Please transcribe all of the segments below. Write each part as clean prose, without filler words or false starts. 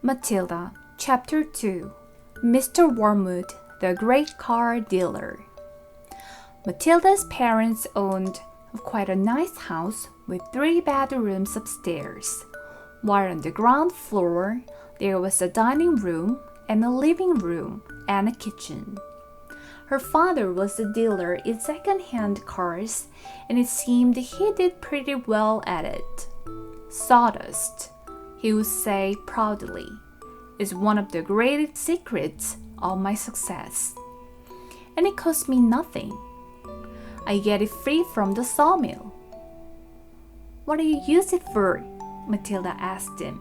Matilda, Chapter 2 Mr. Wormwood, the Great Car Dealer. Matilda's parents owned quite a nice house with 3 bedrooms upstairs, while on the ground floor there was a dining room and a living room and a kitchen. Her father was a dealer in second-hand cars, and it seemed he did pretty well at it. Sawdust, he would say proudly, is one of the greatest secrets of my success. And it cost me nothing. I get it free from the sawmill. What do you use it for? Matilda asked him.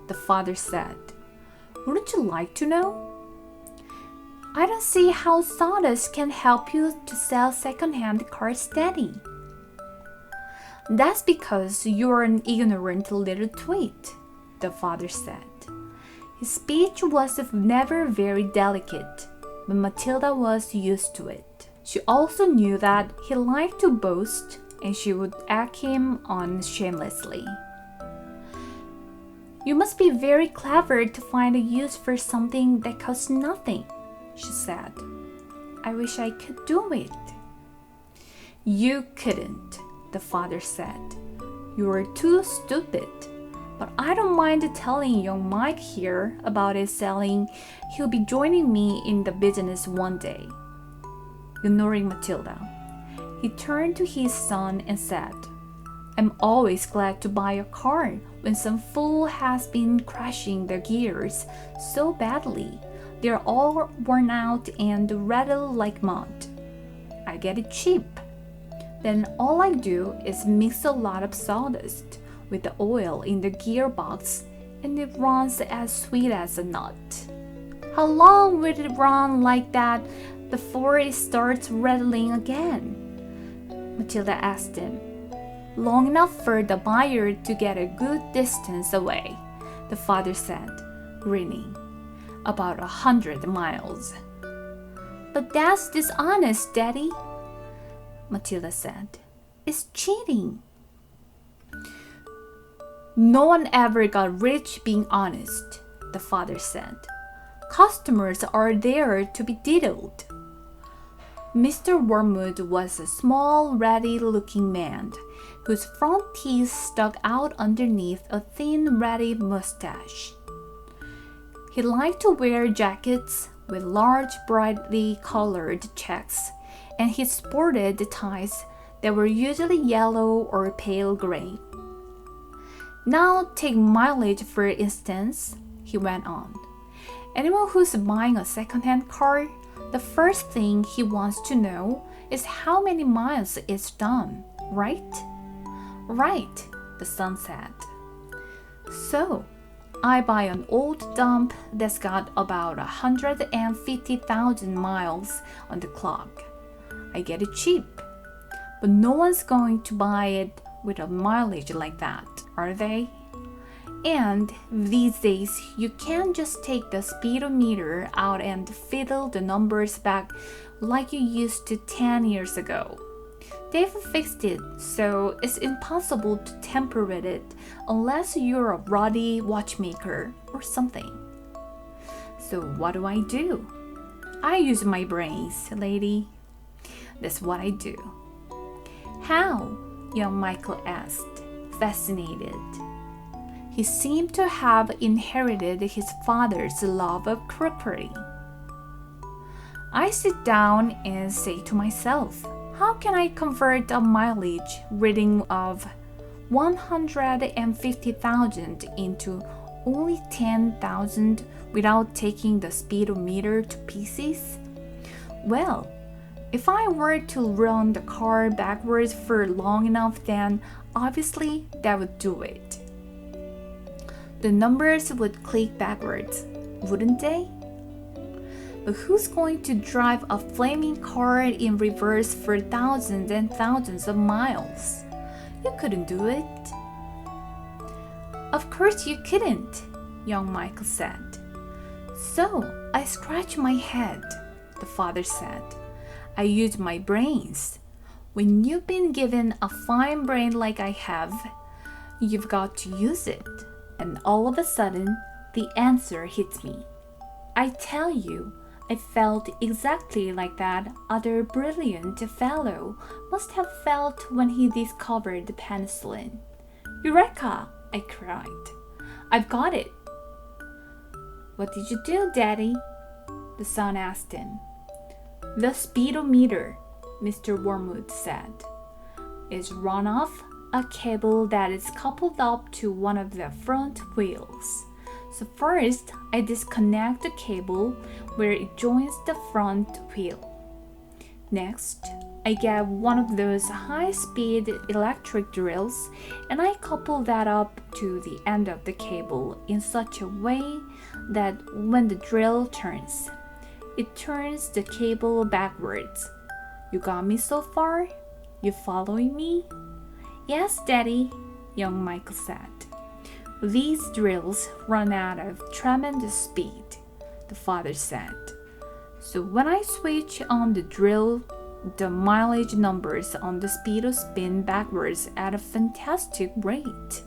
The father said. Wouldn't you like to know? I don't see how sawdust can help you to sell second-hand cars steady. That's because you're an ignorant little twit, the father said. His speech was never very delicate, but Matilda was used to it. She also knew that he liked to boast, and she would egg him on shamelessly. You must be very clever to find a use for something that costs nothing, she said. I wish I could do it. You couldn't, the father said. You were too stupid. But I don't mind telling young Mike here about his selling. He'll be joining me in the business one day. Ignoring Matilda, he turned to his son and said, I'm always glad to buy a car when some fool has been crashing the gears so badly they're all worn out and rattle like mud. I get it cheap. Then all I do is mix a lot of sawdust with the oil in the gearbox, and it runs as sweet as a nut. How long will it run like that before it starts rattling again? Matilda asked him. Long enough for the buyer to get a good distance away, the father said, grinning. About 100 miles. But that's dishonest, Daddy, Matilda said. It's cheating. No one ever got rich being honest, the father said. Customers are there to be diddled. Mr. Wormwood was a small, ratty-looking man whose front teeth stuck out underneath a thin, ratty mustache. He liked to wear jackets with large, brightly colored checks, and he sported ties that were usually yellow or pale gray. Now take mileage for instance, he went on. Anyone who's buying a second-hand car, the first thing he wants to know is how many miles it's done, right? Right, the son said. So, I buy an old dump that's got about 150,000 miles on the clock. I get it cheap, but no one's going to buy it with a mileage like that, are they? And these days, you can't just take the speedometer out and fiddle the numbers back like you used to 10 years ago. They've fixed it, so it's impossible to tamper with it unless you're a ruddy watchmaker or something. So what do? I use my brains, lady. That's what I do. How? Young Michael asked, fascinated. He seemed to have inherited his father's love of crookery. I sit down and say to myself, how can I convert a mileage reading of 150,000 into only 10,000 without taking the speedometer to pieces? Well, if I were to run the car backwards for long enough, then obviously that would do it. The numbers would click backwards, wouldn't they? But who's going to drive a flaming car in reverse for thousands and thousands of miles? You couldn't do it. Of course you couldn't, young Michael said. So I scratch my head, the father said. I use my brains. When you've been given a fine brain like I have, you've got to use it. And all of a sudden, the answer hit me. I tell you, I felt exactly like that other brilliant fellow must have felt when he discovered the penicillin. Eureka! I cried. I've got it. What did you do, Daddy? The son asked him. The speedometer, Mr. Wormwood said, is run off a cable that is coupled up to one of the front wheels. So first, I disconnect the cable where it joins the front wheel. Next, I get one of those high-speed electric drills and I couple that up to the end of the cable in such a way that when the drill turns, it turns the cable backwards. You got me so far? You following me? Yes, Daddy, young Michael said. These drills run out of tremendous speed, the father said. So when I switch on the drill, the mileage numbers on the speedo spin backwards at a fantastic rate.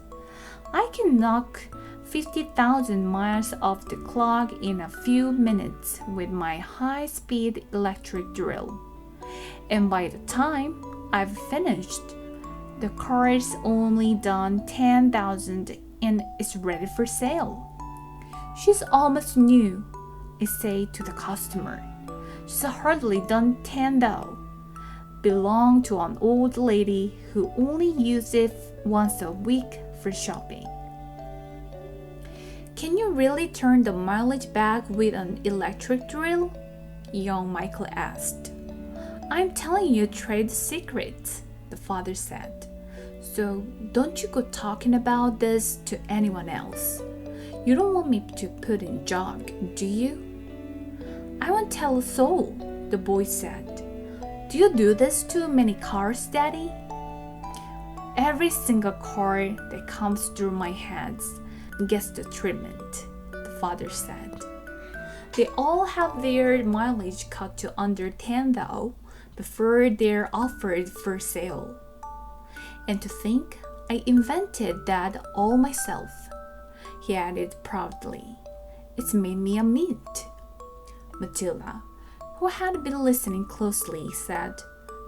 I can knock 50,000 miles off the clock in a few minutes with my high-speed electric drill. And by the time I've finished, the car's only done 10,000 and is ready for sale. She's almost new, I say to the customer. She's hardly done 10 though. Belonged to an old lady who only used it once a week for shopping. Can you really turn the mileage back with an electric drill? Young Michael asked. I'm telling you trade secrets, the father said. So don't you go talking about this to anyone else. You don't want me to put in jog, do you? I won't tell a soul, the boy said. Do you do this to many cars, Daddy? Every single car that comes through my hands gets the treatment, the father said. They all have their mileage cut to under 10 though, before they're offered for sale. And to think I invented that all myself, he added proudly. It's made me a mint. Matilda, who had been listening closely, said,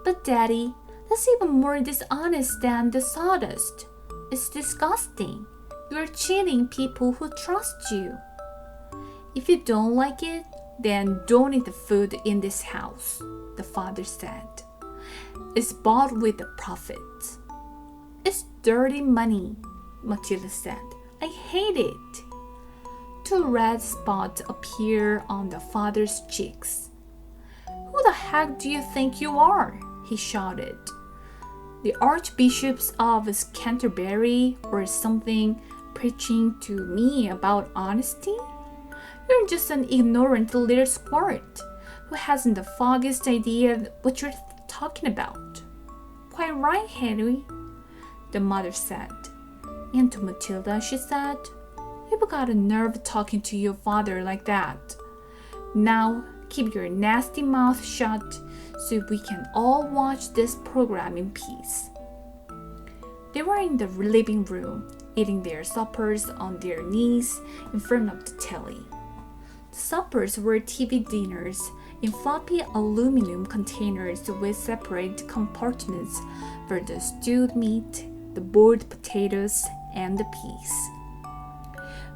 But Daddy, that's even more dishonest than the sawdust. It's disgusting. You're cheating people who trust you. If you don't like it, then don't eat the food in this house, the father said. It's bought with a profit. It's dirty money, Matilda said. I hate it. 2 red spots appear on the father's cheeks. Who the heck do you think you are? He shouted. The archbishops of Canterbury or something preaching to me about honesty? You're just an ignorant little squirt who hasn't the foggiest idea what you're talking about. Quite right, Henry, the mother said. And to Matilda, she said, You've got a nerve talking to your father like that. Now keep your nasty mouth shut so we can all watch this program in peace. They were in the living room, eating their suppers on their knees in front of the telly. The suppers were TV dinners in floppy aluminum containers with separate compartments for the stewed meat, the boiled potatoes, and the peas.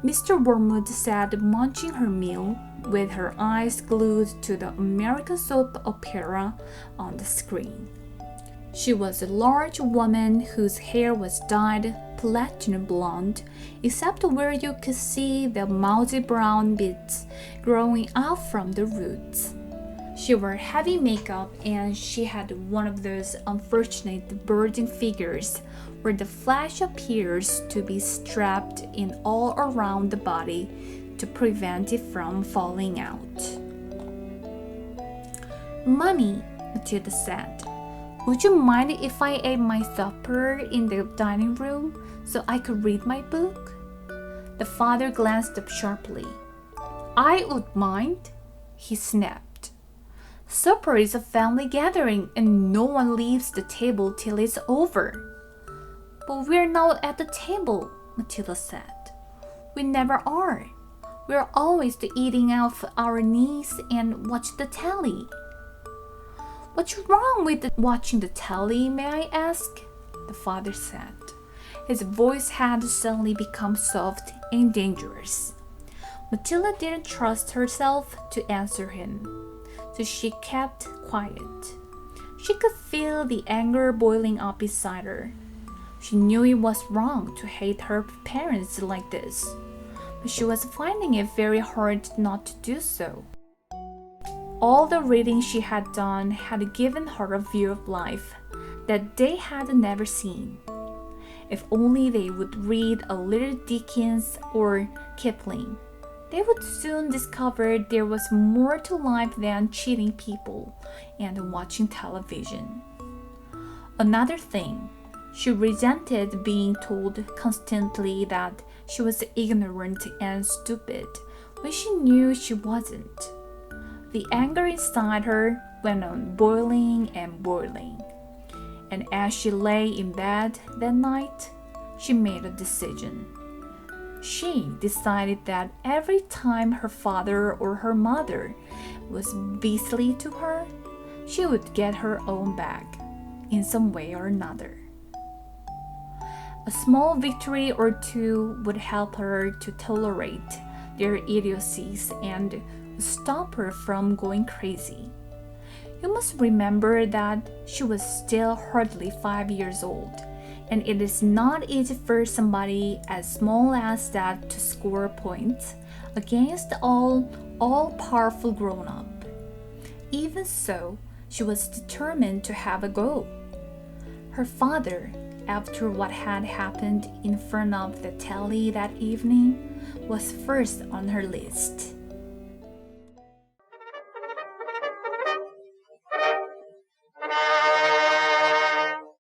Mr. Wormwood sat munching her meal with her eyes glued to the American soap opera on the screen. She was a large woman whose hair was dyed platinum blonde, except where you could see the mousy brown bits growing out from the roots. She wore heavy makeup and she had one of those unfortunate birding figures where the flesh appears to be strapped in all around the body to prevent it from falling out. Mommy, Matilda said, would you mind if I ate my supper in the dining room so I could read my book? The father glanced up sharply. I would mind, he snapped. Supper is a family gathering and no one leaves the table till it's over. But we're not at the table, Matilda said. We never are. We're always eating off our knees and watch the telly. What's wrong with watching the telly, may I ask? The father said. His voice had suddenly become soft and dangerous. Matilda didn't trust herself to answer him, so she kept quiet. She could feel the anger boiling up inside her. She knew it was wrong to hate her parents like this, but she was finding it very hard not to do so. All the reading she had done had given her a view of life that they had never seen. If only they would read a little Dickens or Kipling, they would soon discover there was more to life than cheating people and watching television. Another thing, she resented being told constantly that she was ignorant and stupid when she knew she wasn't. The anger inside her went on boiling and boiling. And as she lay in bed that night, she made a decision. She decided that every time her father or her mother was beastly to her, she would get her own back in some way or another. A small victory or two would help her to tolerate their idiocies and stop her from going crazy. You must remember that she was still hardly 5 years old, and it is not easy for somebody as small as that to score points against all-powerful grown-up. Even so, she was determined to have a go. Her father, after what had happened in front of the telly that evening, was first on her list.